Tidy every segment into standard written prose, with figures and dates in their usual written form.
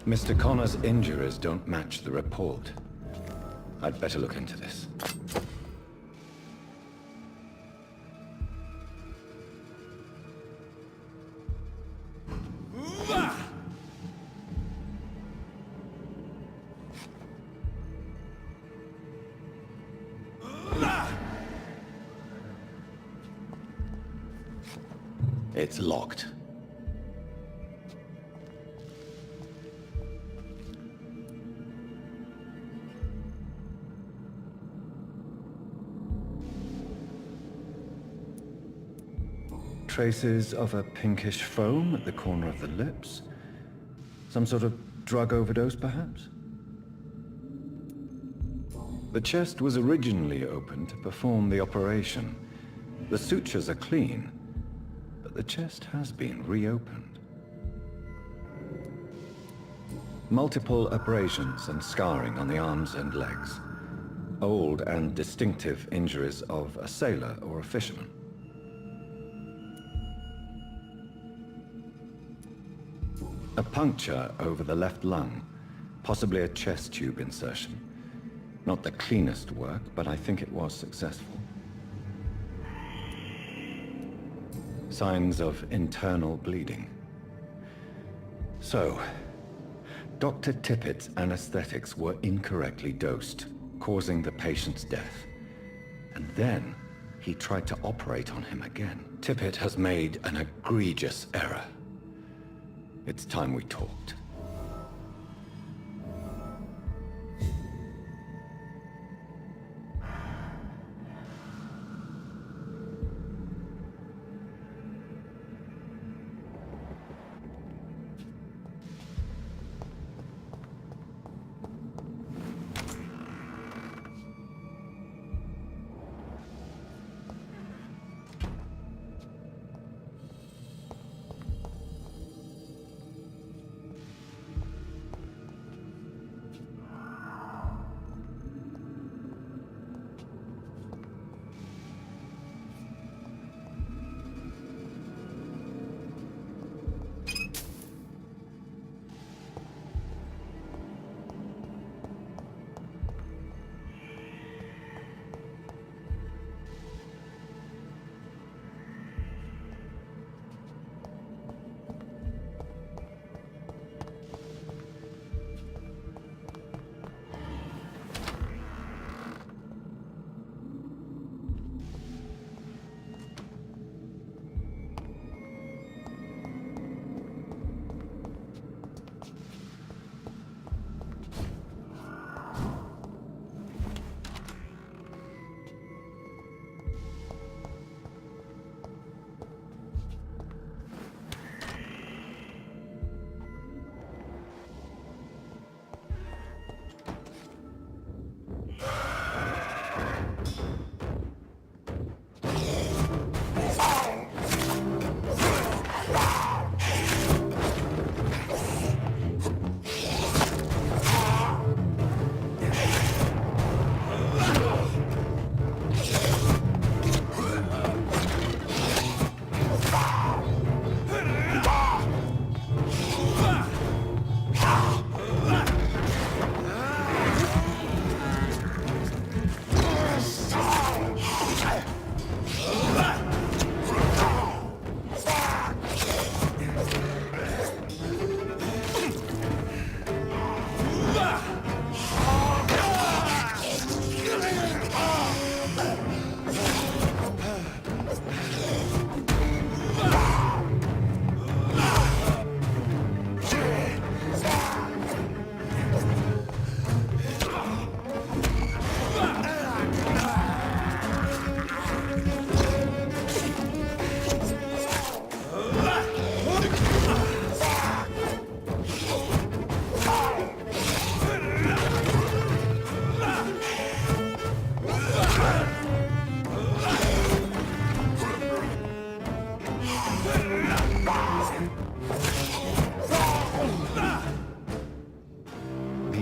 Mr. Connor's injuries don't match the report. I'd better look into this. It's locked. Traces of a pinkish foam at the corner of the lips. Some sort of drug overdose, perhaps? The chest was originally opened to perform the operation. The sutures are clean, but the chest has been reopened. Multiple abrasions and scarring on the arms and legs. Old and distinctive injuries of a sailor or a fisherman. A puncture over the left lung, possibly a chest tube insertion. Not the cleanest work, but I think it was successful. Signs of internal bleeding. So, Dr. Tippett's anesthetics were incorrectly dosed, causing the patient's death. And then, he tried to operate on him again. Tippett has made an egregious error. It's time we talked.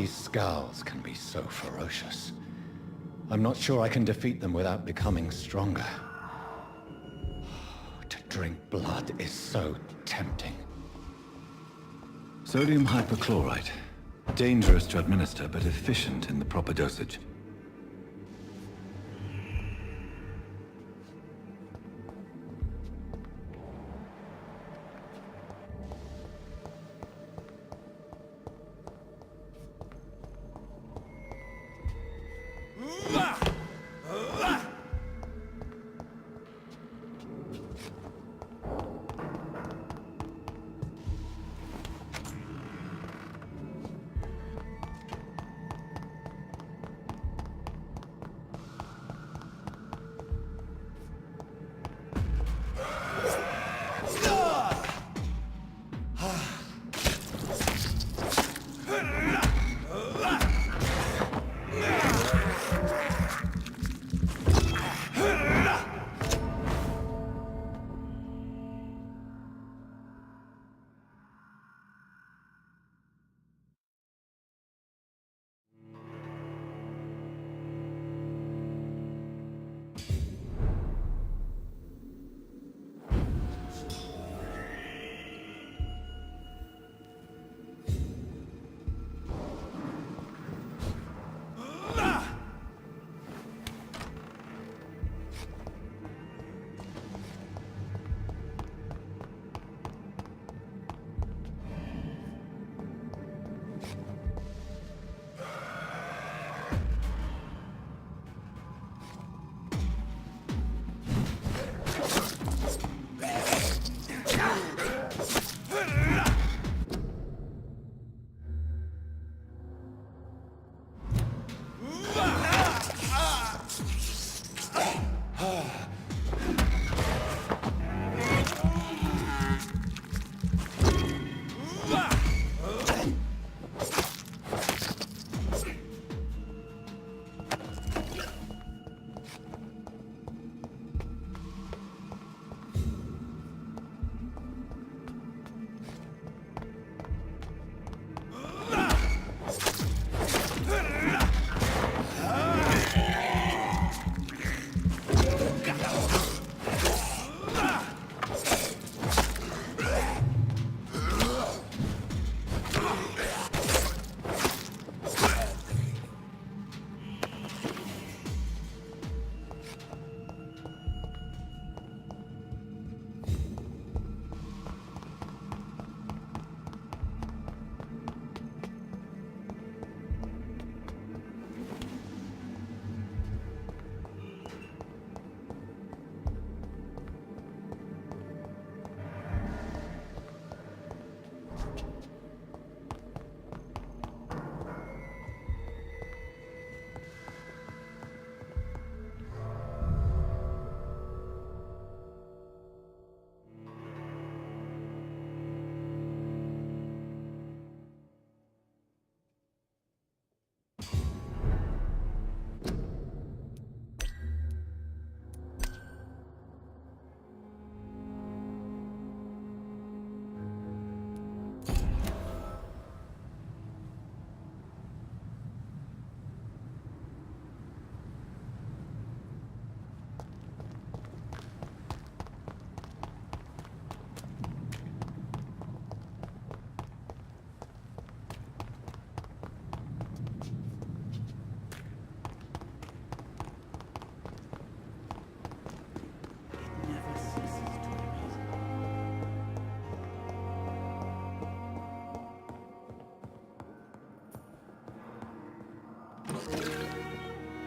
Scowls can be so ferocious. I'm not sure I can defeat them without becoming stronger. To drink blood is so tempting. Sodium hypochlorite. Dangerous to administer, but efficient in the proper dosage.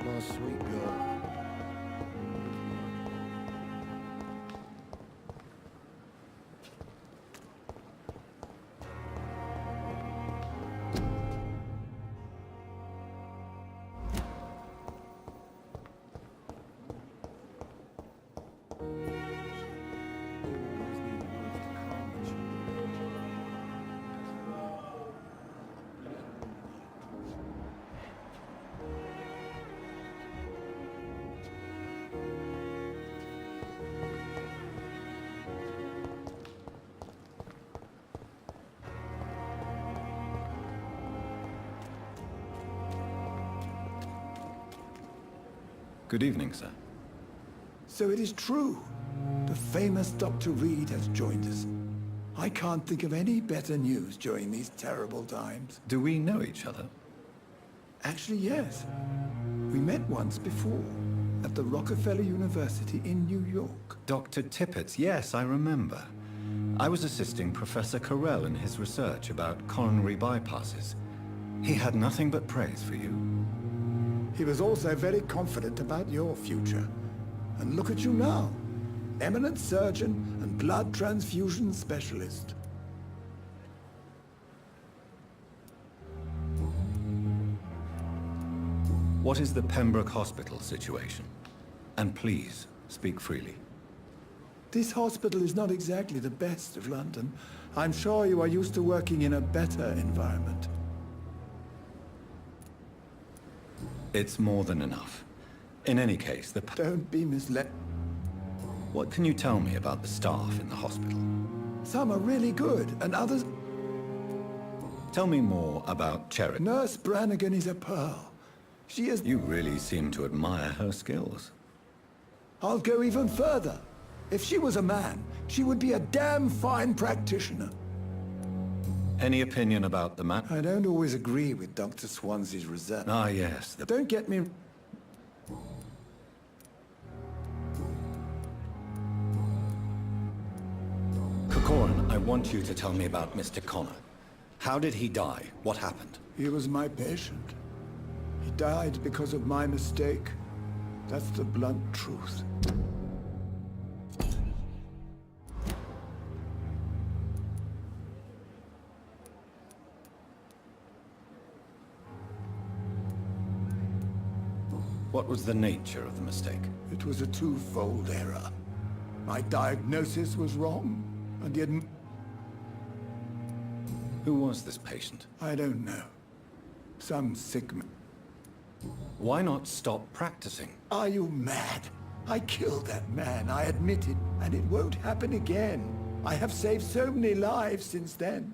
My sweet girl. Good evening, sir. So it is true. The famous Dr. Reed has joined us. I can't think of any better news during these terrible times. Do we know each other? Actually, yes. We met once before, at the Rockefeller University in New York. Dr. Tippett, yes, I remember. I was assisting Professor Carell in his research about coronary bypasses. He had nothing but praise for you. He was also very confident about your future. And look at you now. Eminent surgeon and blood transfusion specialist. What is the Pembroke Hospital situation? And please, speak freely. This hospital is not exactly the best of London. I'm sure you are used to working in a better environment. It's more than enough. In any case, Don't be misled. What can you tell me about the staff in the hospital? Some are really good, and others... Tell me more about Cherry. Nurse Brannigan is a pearl. She is... You really seem to admire her skills. I'll go even further. If she was a man, she would be a damn fine practitioner. Any opinion about the I don't always agree with Dr. Swansea's research. Ah, yes. Don't get me... Corcoran, I want you to tell me about Mr. Connor. How did he die? What happened? He was my patient. He died because of my mistake. That's the blunt truth. What was the nature of the mistake? It was a twofold error. My diagnosis was wrong, and yet... Who was this patient? I don't know. Some sick man. Why not stop practicing? Are you mad? I killed that man, I admit it, and it won't happen again. I have saved so many lives since then.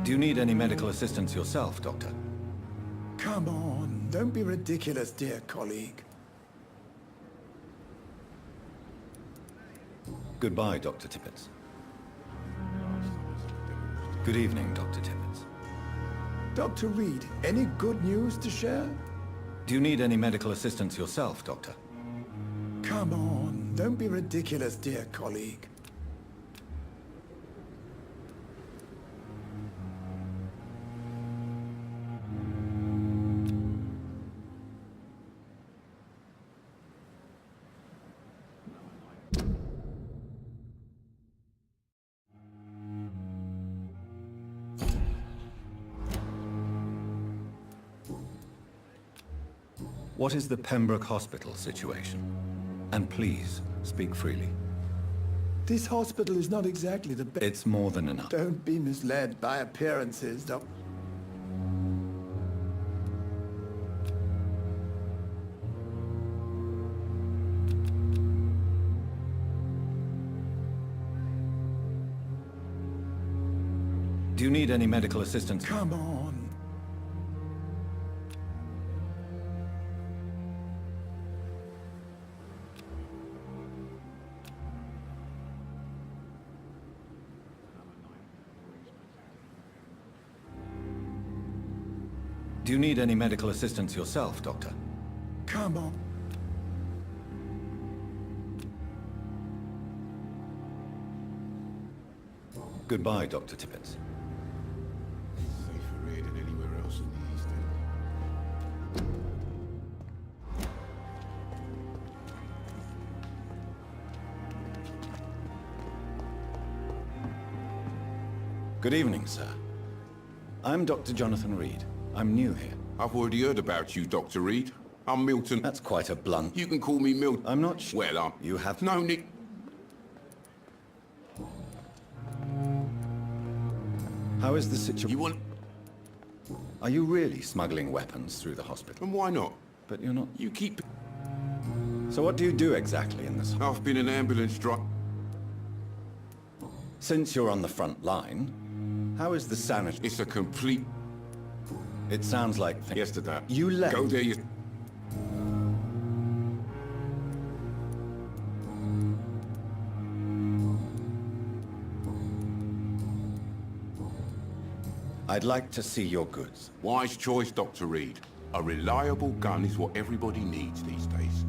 Do you need any medical assistance yourself, Doctor? Come on, don't be ridiculous, dear colleague. Goodbye, Dr. Tippett. Good evening, Dr. Tippett. Dr. Reed, any good news to share? Do you need any medical assistance yourself, Doctor? Come on, don't be ridiculous, dear colleague. What is the Pembroke Hospital situation? And please, speak freely. This hospital is not exactly the best. It's more than enough. Don't be misled by appearances, Doc. Do you need any medical assistance? Come on. Do you need any medical assistance yourself, Doctor? Come on. Goodbye, Dr. Tippett. Safer here than anywhere else in the East End. Good evening, sir. I'm Dr. Jonathan Reed. I'm new here. I've already heard about you, Dr. Reed. I'm Milton. That's quite a blunt... You can call me Milton. I'm not sure... Well, You have... No, Nick. How is the situation? You want... Are you really smuggling weapons through the hospital? And why not? But you're not... You keep... So what do you do exactly in this? I've been an ambulance driver. Since you're on the front line, how is the sanity? It's a complete... It sounds like... Yesterday. You left. Go there, you... I'd like to see your goods. Wise choice, Dr. Reed. A reliable gun is what everybody needs these days.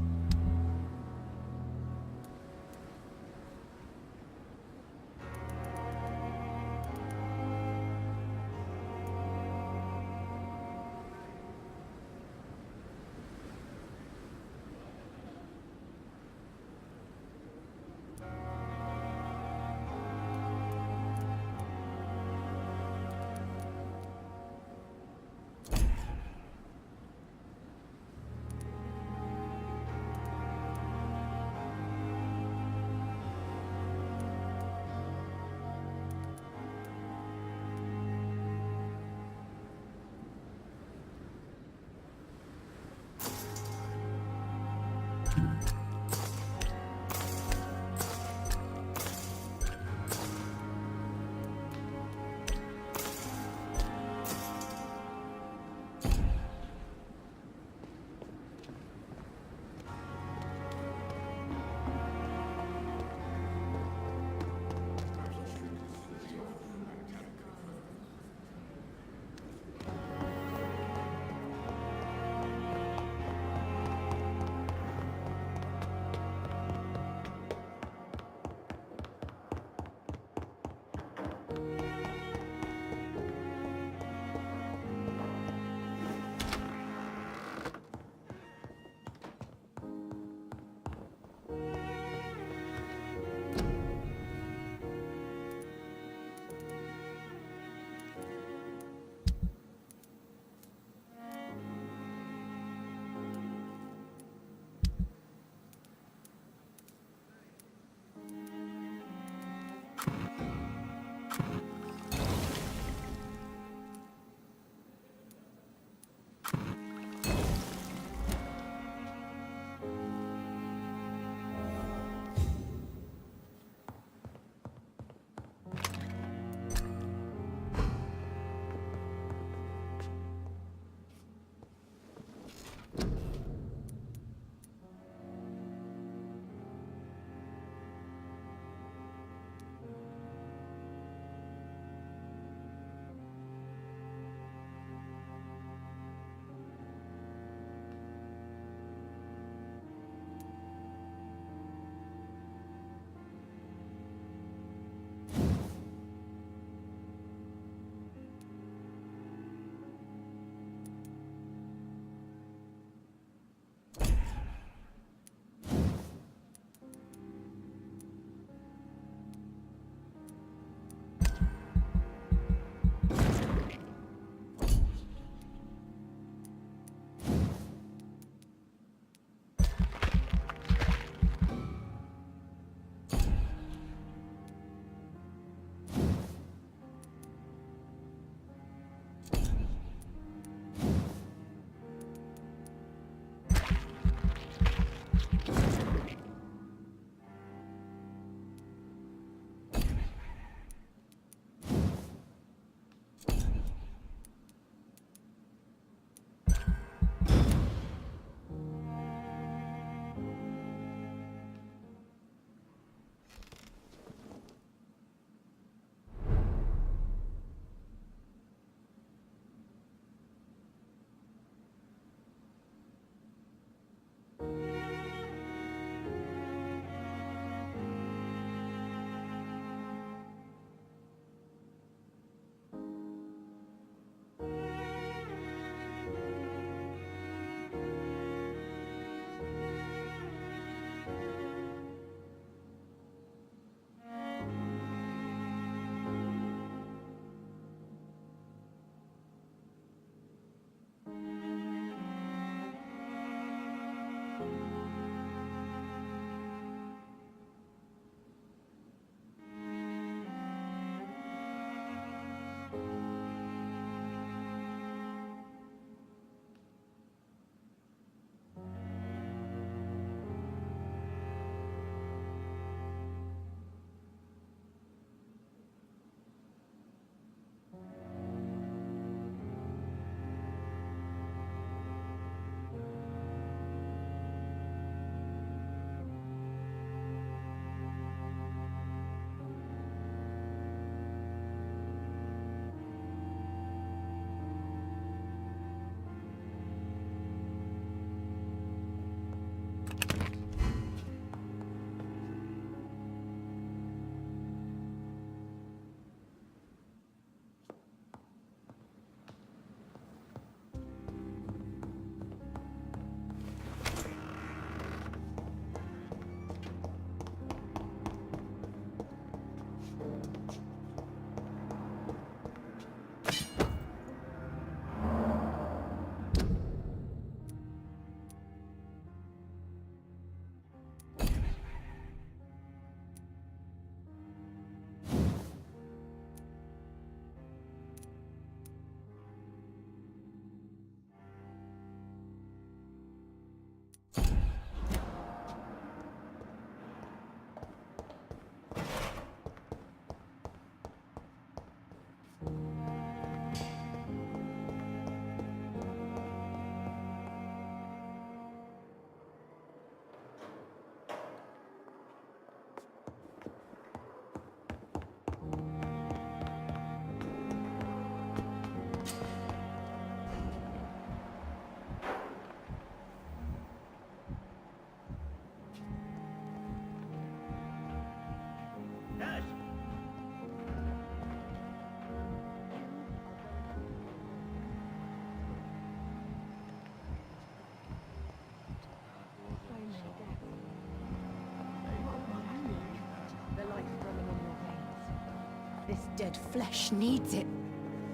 This dead flesh needs it.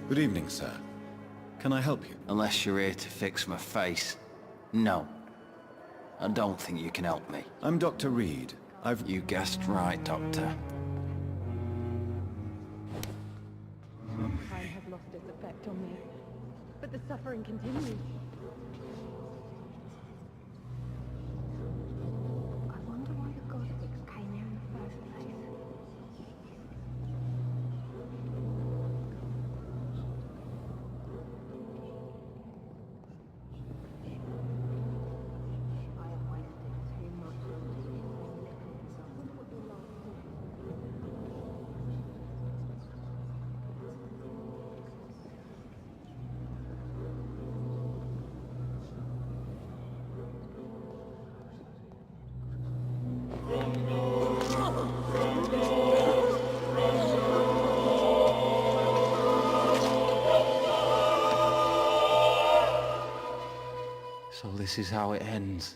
Good evening, sir. Can I help you? Unless you're here to fix my face. No. I don't think you can help me. I'm Dr. Reed. You guessed right, Doctor. Time has lost its effect on me, but the suffering continues. I wonder why the Gothics came here in the first place. I am wasting too much So this is how it ends.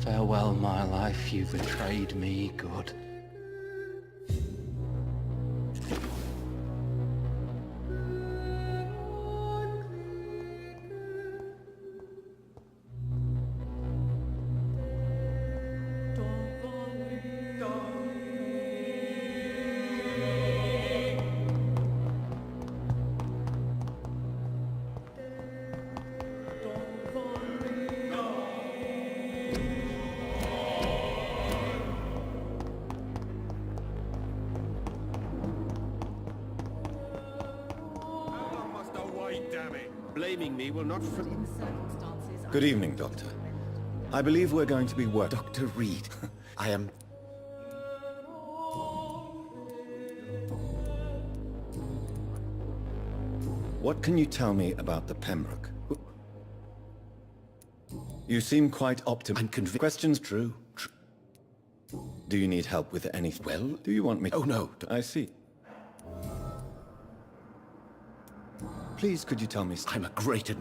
Farewell, my life, you betrayed me, good. Blaming me will not... in circumstances. Good evening, Doctor. I believe we're going to be work... Dr. Reed, I am... What can you tell me about the Pembroke? You seem quite optimistic. I'm convinced... Questions? True. Do you need help with any... Well... Do you want me... Oh, no. I see. Please, could you tell me... I'm a great...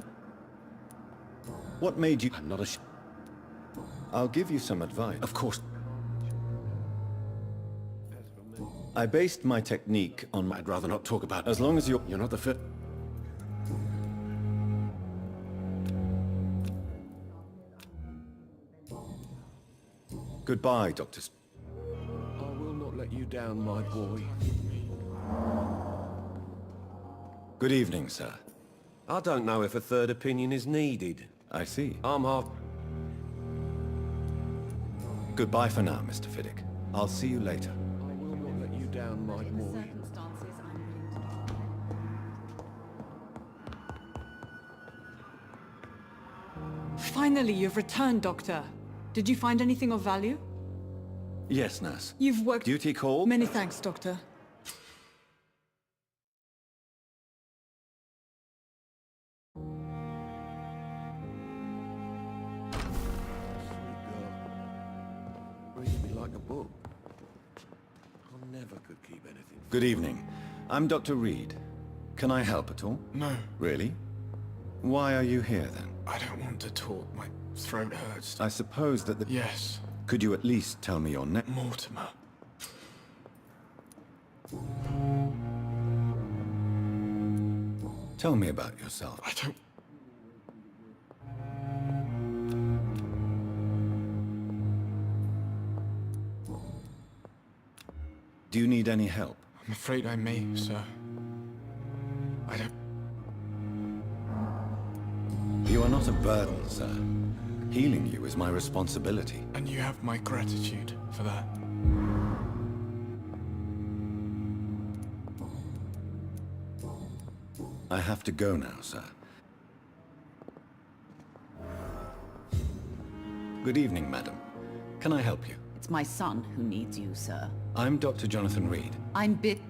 What made you... I'm not a... I'll give you some advice. Of course. I based my technique on my... I'd rather not talk about... As long as you're... You're not the first... Goodbye, Doctor... I will not let you down, my boy. Good evening, sir. I don't know if a third opinion is needed. I see. I'm half... Goodbye for now, Mr. Fiddick. I'll see you later. I will not let you down, my In the boy. circumstances, I'm willing to... Finally, you've returned, Doctor. Did you find anything of value? Yes, nurse. You've worked... Duty call? Many thanks, Doctor. Reads me like a book. I never could keep anything. Good evening. I'm Dr. Reed. Can I help at all? No, Really? Why are you here, then? I don't want to talk. My throat hurts. I suppose that the... Yes, Could you at least tell me your name? Mortimer. Tell me about yourself. I don't... Do you need any help? I'm afraid I may, sir. I don't... You are not a burden, sir. Healing you is my responsibility. And you have my gratitude for that. I have to go now, sir. Good evening, madam. Can I help you? It's my son who needs you, sir. I'm Dr. Jonathan Reed. I'm bit...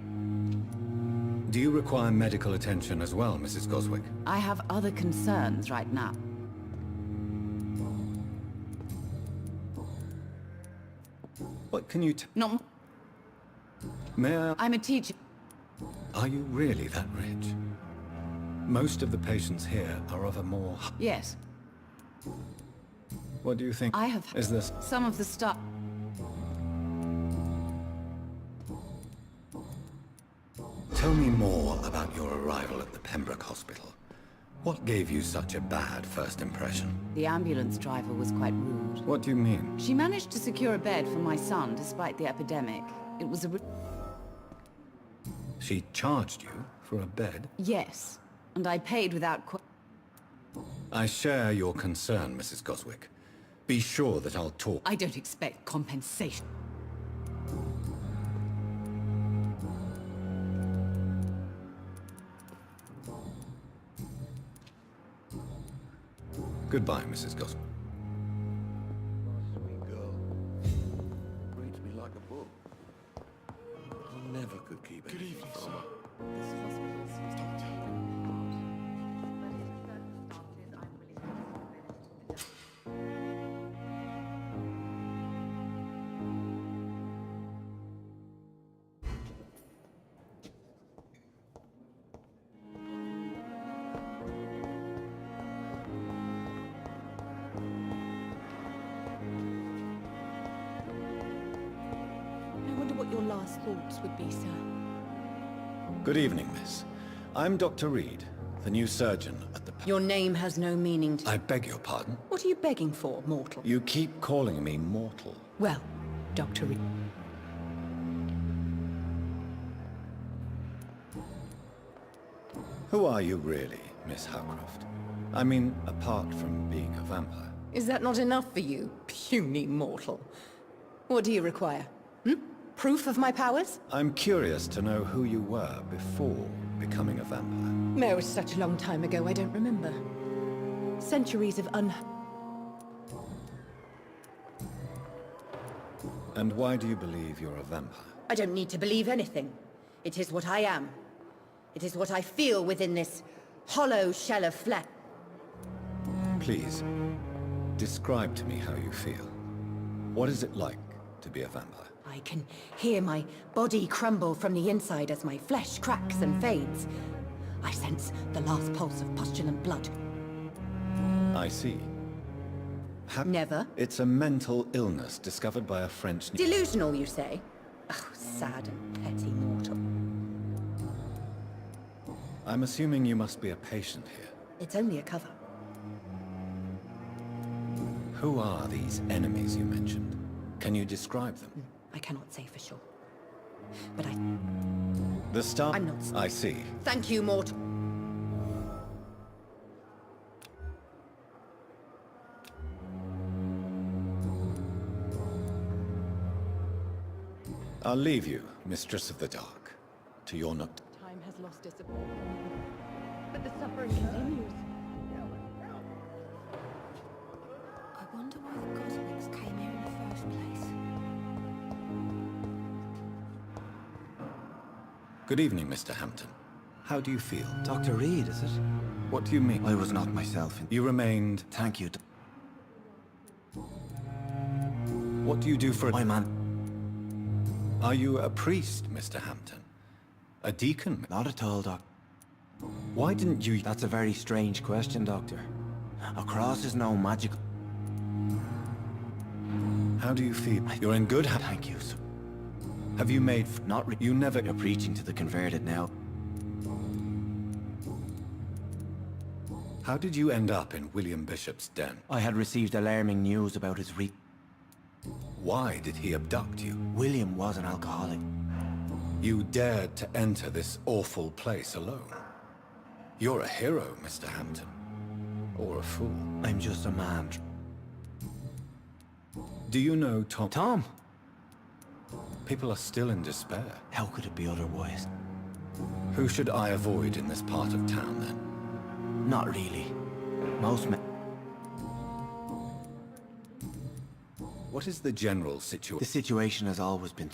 Do you require medical attention as well, Mrs. Goswick? I have other concerns right now. What can you No, May I... I'm a teacher. Are you really that rich? Most of the patients here are of a more... Yes, What do you think? I have... Is this... Some of the stuff... Tell me more about your arrival at the Pembroke Hospital. What gave you such a bad first impression? The ambulance driver was quite rude. What do you mean? She managed to secure a bed for my son despite the epidemic. It was a... She charged you for a bed? Yes, and I paid without I share your concern, Mrs. Goswick. Be sure that I'll talk. I don't expect compensation. Goodbye, Mrs. Goswick. Sweet girl. Reads me like a book. I never could keep Good anything evening, from sir. her. This hospital seems to have I wonder what your last thoughts would be, sir. Good evening, miss. I'm Dr. Reed, the new surgeon at the... Your name has no meaning to... I beg your pardon? What are you begging for, mortal? You keep calling me mortal. Well, Dr. Reed. Who are you really, Miss Howcroft? I mean, apart from being a vampire. Is that not enough for you, puny mortal? What do you require? Proof of my powers? I'm curious to know who you were before becoming a vampire. No, it's such a long time ago, I don't remember. Centuries of And why do you believe you're a vampire? I don't need to believe anything. It is what I am. It is what I feel within this hollow shell of flesh. Please, describe to me how you feel. What is it like to be a vampire? I can hear my body crumble from the inside as my flesh cracks and fades. I sense the last pulse of postulant blood. I see. Never. It's a mental illness discovered by a French... Delusional, you say? Oh, sad and petty mortal. I'm assuming you must be a patient here. It's only a cover. Who are these enemies you mentioned? Can you describe them? I cannot say for sure. But The star... I'm not... I see. Thank you, mortal. I'll leave you, Mistress of the Dark, to your nook. Time has lost its support from me. But the suffering continues. I wonder why the Cosmicks came here in the first place. Good evening, Mr. Hampton. How do you feel? Dr. Reed, is it? What do you mean? I was not myself. You remained... Thank you. What do you do for a... My man. Are you a priest, Mr. Hampton? A deacon? Not at all, Doc. Why didn't you... That's a very strange question, Doctor. A cross is no magical... How do you feel? You're in good hands. Thank you, sir. Have you made... You never... You're preaching to the converted now. How did you end up in William Bishop's den? I had received alarming news about his Why did he abduct you? William was an alcoholic. You dared to enter this awful place alone. You're a hero, Mr. Hampton. Or a fool. I'm just a man. Do you know Tom? Tom? People are still in despair. How could it be otherwise? Who should I avoid in this part of town, then? Not really. Most men... What is the general situation? The situation has always been...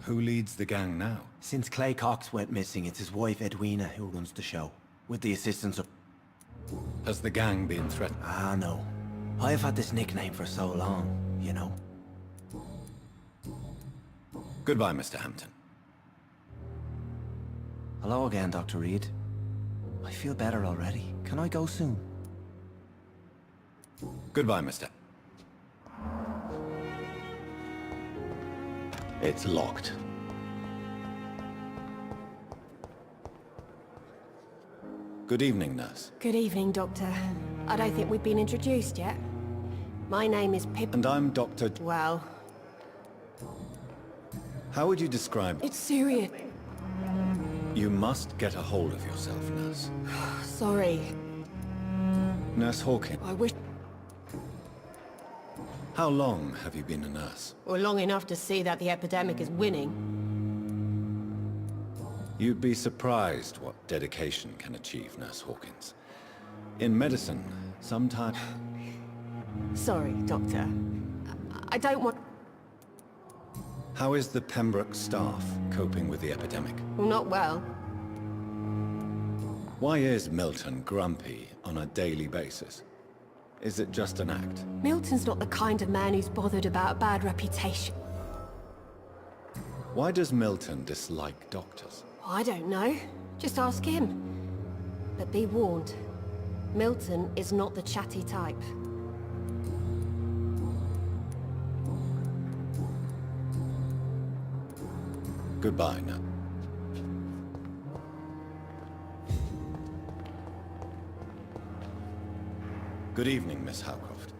Who leads the gang now? Since Clay Cox went missing, it's his wife Edwina who runs the show. With the assistance of... Has the gang been threatened? Ah, no. I've had this nickname for so long, you know. Goodbye, Mr. Hampton. Hello again, Dr. Reed. I feel better already. Can I go soon? Goodbye, Mr. It's locked. Good evening, nurse. Good evening, Doctor. I don't think we've been introduced yet. My name is Pip... And I'm Dr. Well, How would you describe... it's serious. You must get a hold of yourself, nurse. Sorry. Nurse Hawkins. I wish... How long have you been a nurse? Well, long enough to see that the epidemic is winning. You'd be surprised what dedication can achieve, Nurse Hawkins. In medicine, sometimes... Sorry, Doctor. I don't want... How is the Pembroke staff coping with the epidemic? Well, not well. Why is Milton grumpy on a daily basis? Is it just an act? Milton's not the kind of man who's bothered about a bad reputation. Why does Milton dislike doctors? I don't know. Just ask him. But be warned. Milton is not the chatty type. Goodbye now. Good evening, Miss Howcroft.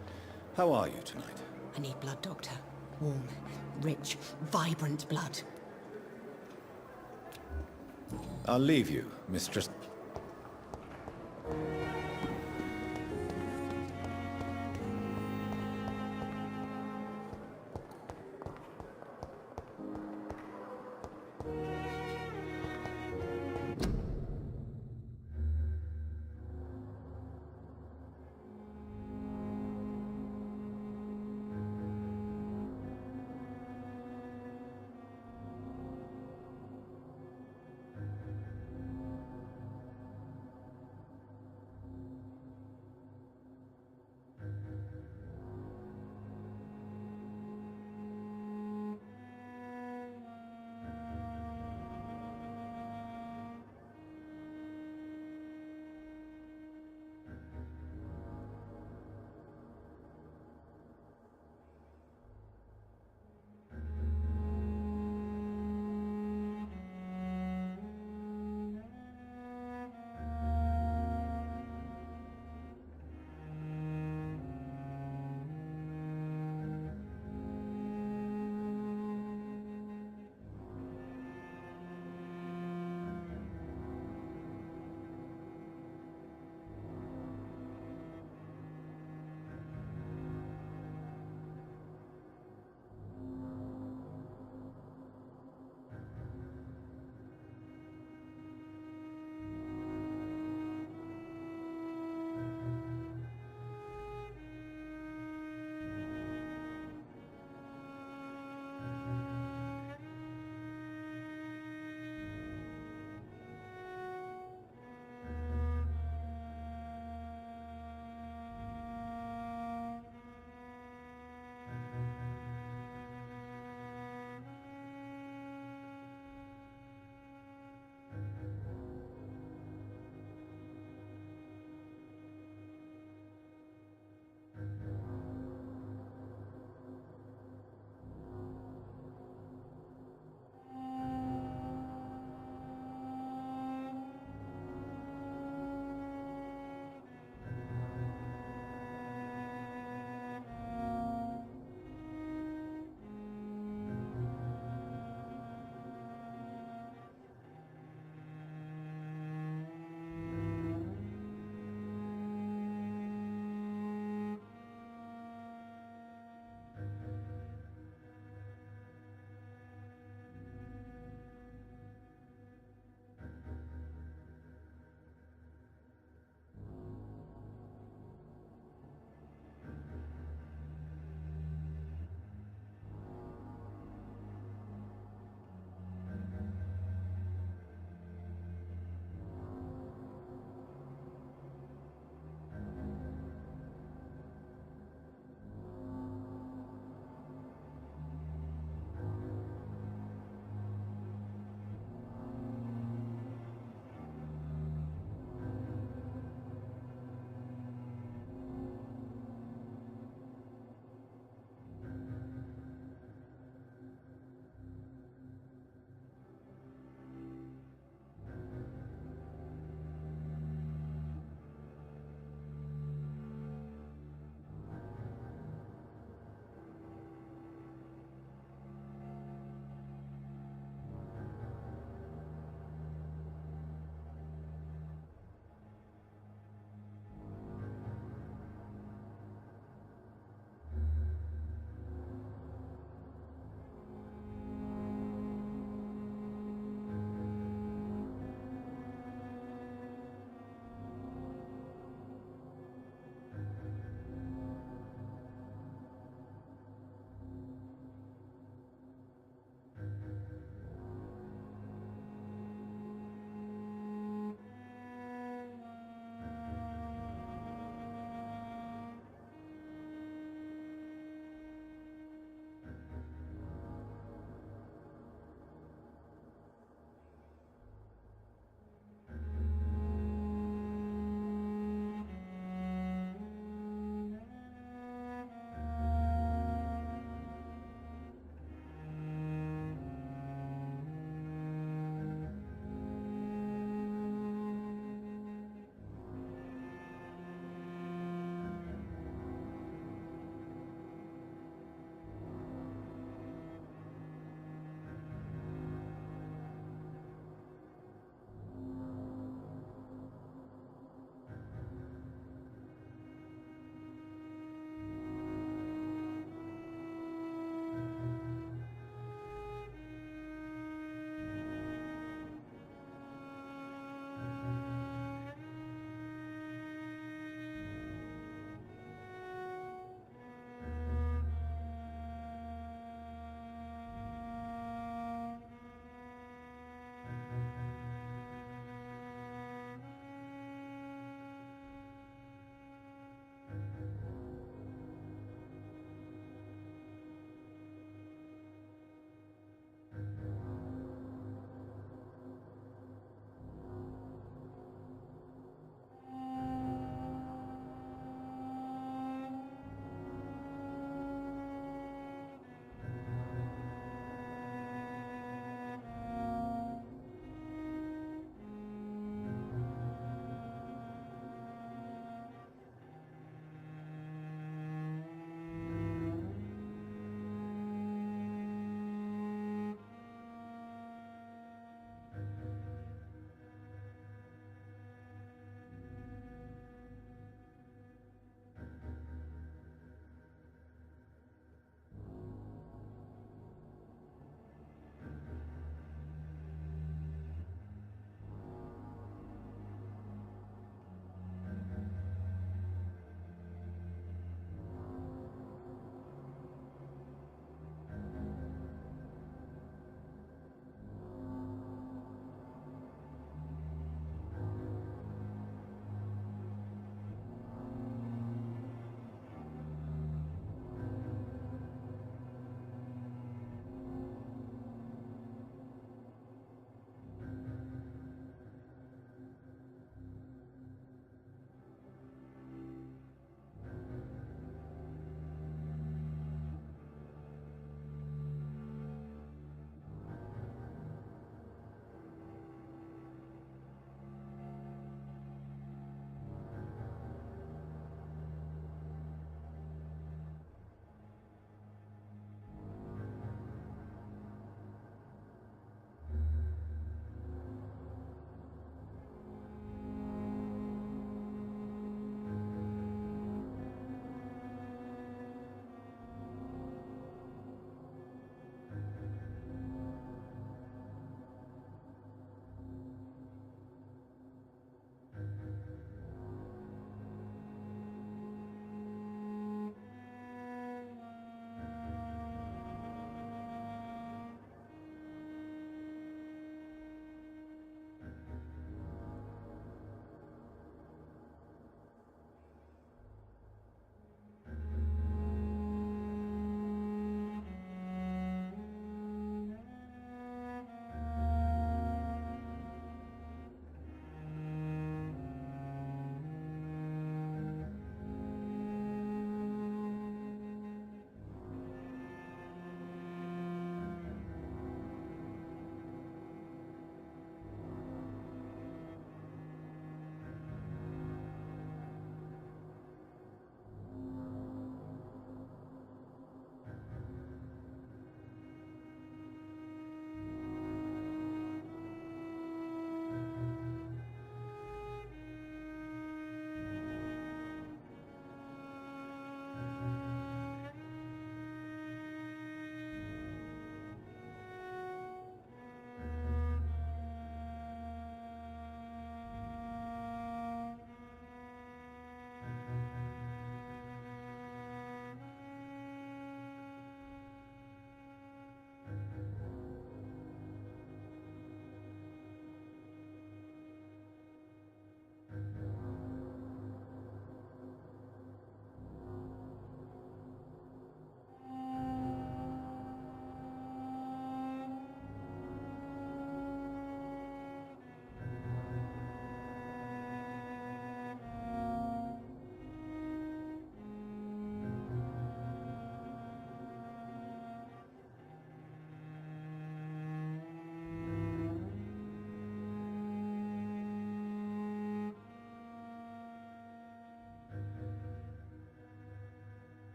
How are you tonight? I need blood, Doctor. Warm, rich, vibrant blood. I'll leave you, Mistress...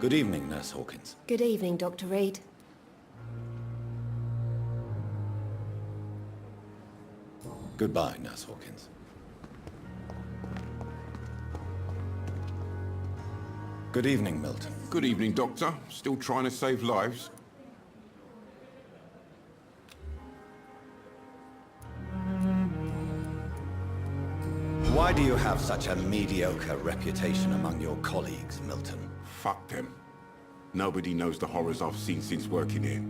Good evening, Nurse Hawkins. Good evening, Dr. Reed. Goodbye, Nurse Hawkins. Good evening, Milton. Good evening, Doctor. Still trying to save lives? Why do you have such a mediocre reputation among your colleagues, Milton? Fuck them. Nobody knows the horrors I've seen since working here.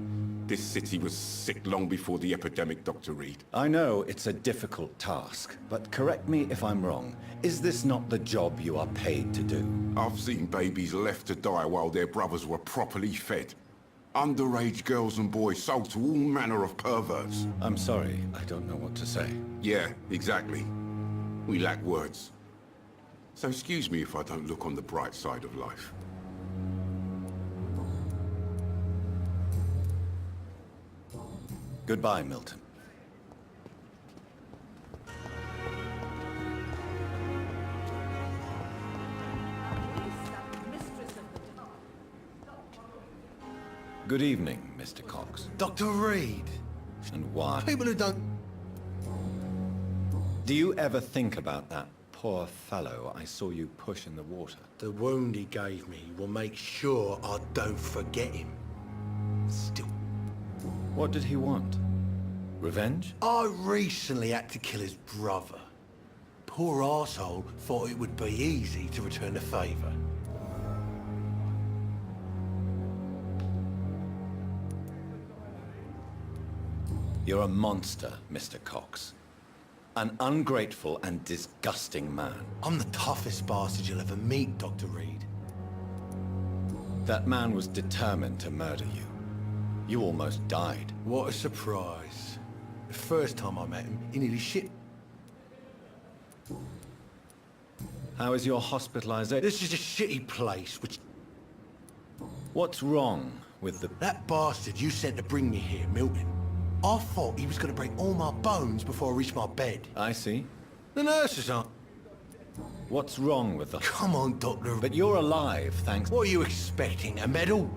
This city was sick long before the epidemic, Dr. Reed. I know it's a difficult task, but correct me if I'm wrong. Is this not the job you are paid to do? I've seen babies left to die while their brothers were properly fed. Underage girls and boys sold to all manner of perverts. I'm sorry, I don't know what to say. Yeah, exactly. We lack words. So excuse me if I don't look on the bright side of life. Goodbye, Milton. Good evening, Mr. Cox. Dr. Reed. And why? People who don't... Do you ever think about that poor fellow I saw you push in the water? The wound he gave me will make sure I don't forget him. Still. What did he want? Revenge? I recently had to kill his brother. Poor arsehole thought it would be easy to return the favour. You're a monster, Mr. Cox. An ungrateful and disgusting man. I'm the toughest bastard you'll ever meet, Dr. Reed. That man was determined to murder you. You almost died. What a surprise. The first time I met him, he nearly shit. How is your hospitalization? This is a shitty place, which... What's wrong with the... That bastard you sent to bring me here, Milton. I thought he was going to break all my bones before I reached my bed. I see. The nurses aren't. What's wrong with the... Come on, Doctor. But you're alive, thanks... What are you expecting, a medal?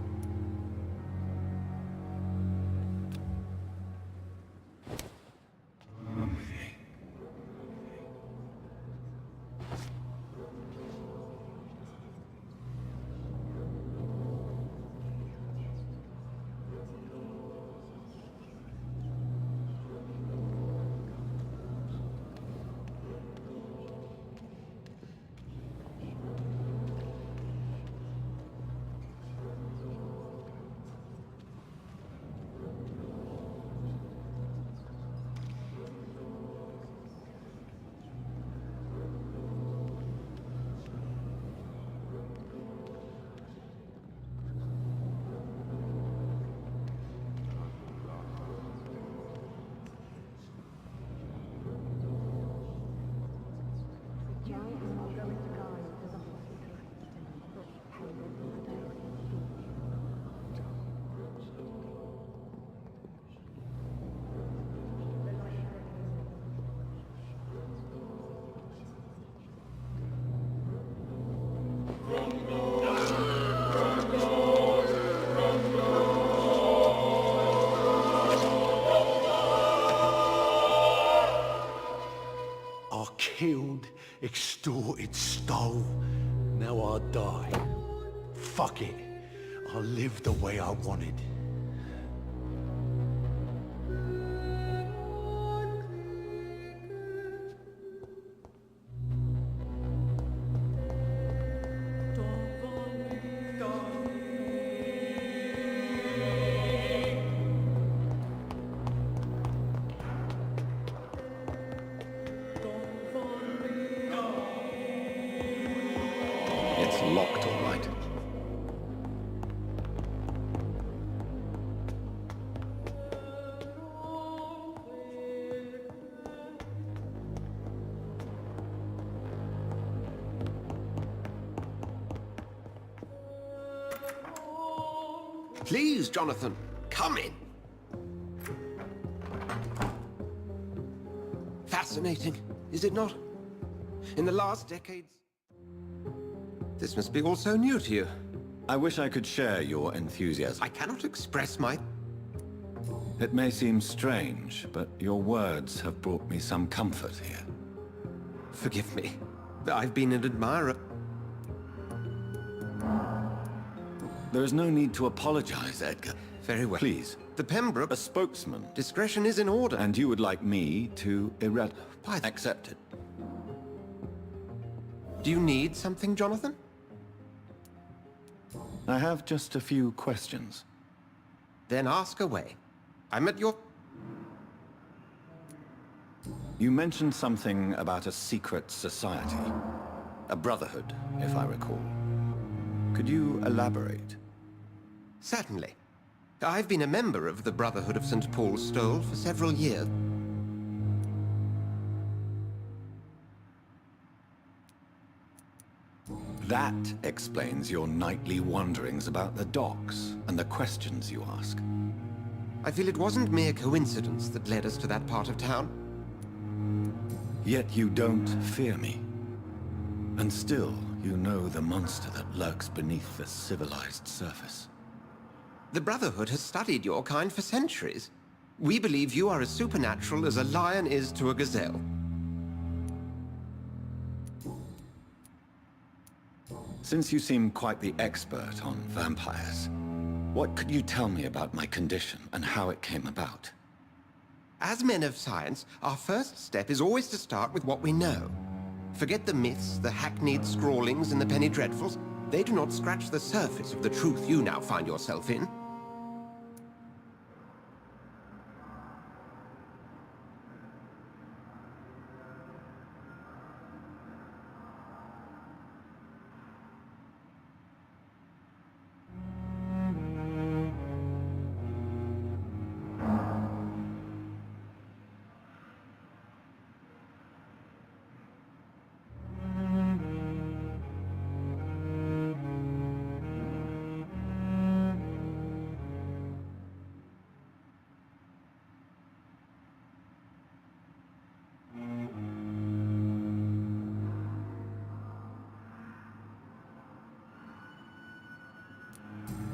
Killed, extorted, stole. Now I die. Fuck it. I live the way I wanted. It's locked, all right. Please, Jonathan, come in. Fascinating, is it not? In the last decades... This must be all so new to you. I wish I could share your enthusiasm. I cannot express my... It may seem strange, but your words have brought me some comfort here. Forgive me. I've been an admirer. There is no need to apologize, Edgar. Very well. Please. The Pembroke... A spokesman. Discretion is in order. And you would like me to Why, accept it? Do you need something, Jonathan? I have just a few questions. Then ask away. I'm at your... You mentioned something about a secret society. A brotherhood, if I recall. Could you elaborate? Certainly. I've been a member of the Brotherhood of St. Paul's Stole for several years. That explains your nightly wanderings about the docks and the questions you ask. I feel it wasn't mere coincidence that led us to that part of town. Yet you don't fear me. And still, you know the monster that lurks beneath the civilized surface. The Brotherhood has studied your kind for centuries. We believe you are as supernatural as a lion is to a gazelle. Since you seem quite the expert on vampires, what could you tell me about my condition and how it came about? As men of science, our first step is always to start with what we know. Forget the myths, the hackneyed scrawlings, and the penny dreadfuls. They do not scratch the surface of the truth you now find yourself in.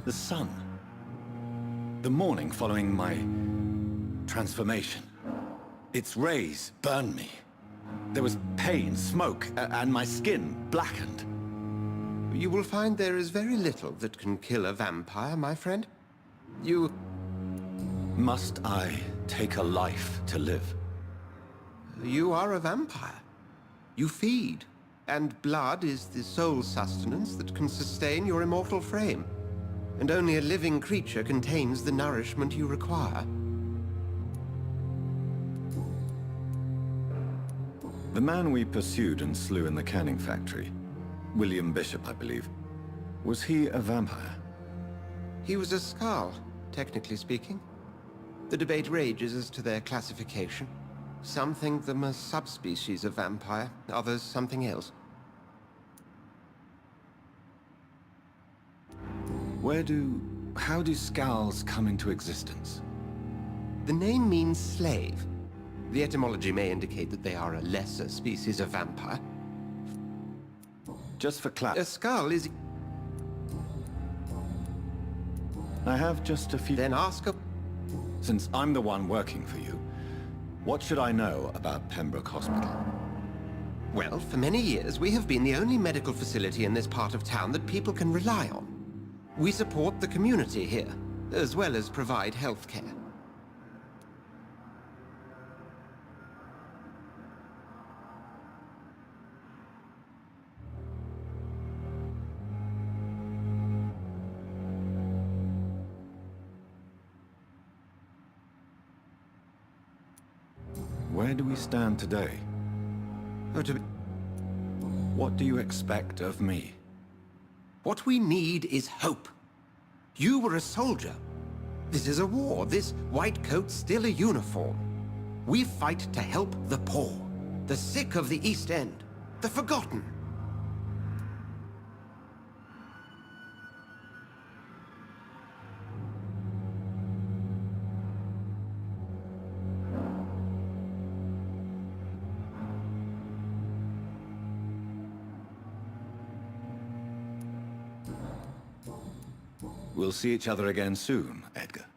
The sun. The morning following my transformation. Its rays burned me. There was pain, smoke, and my skin blackened. You will find there is very little that can kill a vampire, my friend. You... Must I take a life to live? You are a vampire. You feed, and blood is the sole sustenance that can sustain your immortal frame. And only a living creature contains the nourishment you require. The man we pursued and slew in the canning factory, William Bishop, I believe, was he a vampire? He was a Skull, technically speaking. The debate rages as to their classification. Some think them a subspecies of vampire, others something else. How do Skulls come into existence? The name means slave. The etymology may indicate that they are a lesser species of vampire. Just for A Skull is... I have just a few... Then ask a... Since I'm the one working for you, what should I know about Pembroke Hospital? Well, for many years, we have been the only medical facility in this part of town that people can rely on. We support the community here, as well as provide health care. Where do we stand today? What do you expect of me? What we need is hope. You were a soldier. This is a war. This white coat's still a uniform. We fight to help the poor, the sick of the East End, the forgotten. We'll see each other again soon, Edgar.